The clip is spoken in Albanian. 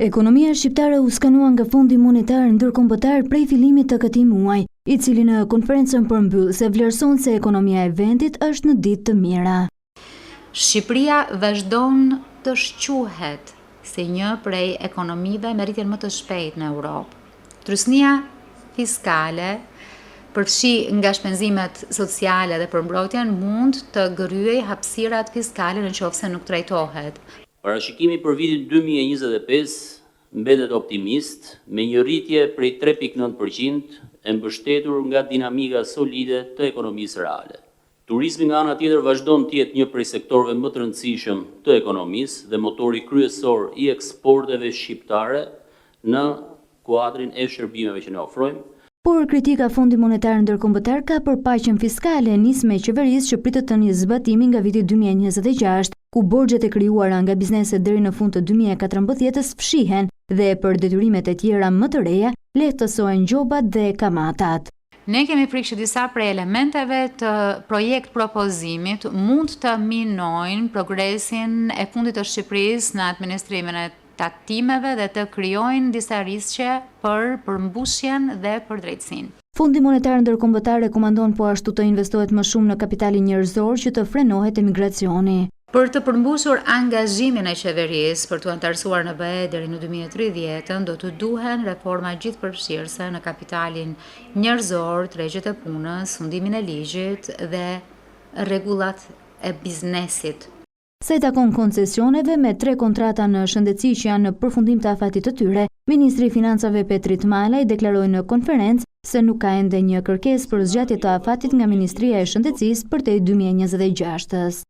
Ekonomia shqiptare u skanua nga Fondi Monetar Ndërkombëtar prej fillimit të këtij muaji, i cili në konferencën përmbyllëse vlerëson se ekonomia e vendit është në ditë të mira. Shqipëria vazhdon të shquhet si një prej ekonomive me rritjen më të shpejtë në Europë. Trysnia fiskale, përfshi nga shpenzimet sociale dhe përmbrojtjen, mund të gryej hapësirat fiskale nëse nuk trajtohet. Parashikimi për vitin 2025 mbetet optimist, me një rritje prej 3.9% e mbështetur nga dinamika solide të ekonomisë reale. Turizmi nga ana tjetër vazhdon të jetë një prej sektorëve më të rëndësishëm të ekonomisë dhe motori kryesor i eksporteve shqiptare në kuadrin e shërbimeve që ne ofrojmë. Por kritika Fondi Monetar Ndërkombëtar ka përpaqen fiskale nisme e qeverisë që pritet të njëjë zbatimi nga viti 2026, ku borxhet e krijuara nga bizneset deri në fund të 2014-s fshihen dhe për detyrimet e tjera më të reja lehtësohen gjobat dhe kamatat. Ne kemi frikë që disa prej elementeve të projekt propozimit mund të minojnë progresin e fundit të Shqipërisë në administrimin e taktimeve dhe të krijojnë disa riske për përmbushjen dhe për drejtësinë. Fondi Monetar Ndërkombëtar rekomandon po ashtu të investohet më shumë në kapitalin njerëzor që të frenohet emigracioni. Për të përmbushur angazhimin e qeverisë për të antarësuar në BE deri në 2030, do të duhen reforma gjithëpërfshirëse në kapitalin njerëzor, tregjet e punës, fundimin e ligjit dhe rregullat e biznesit. Sa i takon koncesioneve, me 3 kontrata në shëndetësi që janë në përfundim të afatit të tyre, Ministri i Financave Petri Tmalaj deklaroi në konferencë se nuk ka ende një kërkesë për zgjatje të afatit nga Ministria e Shëndetësisë përtej 2026-s.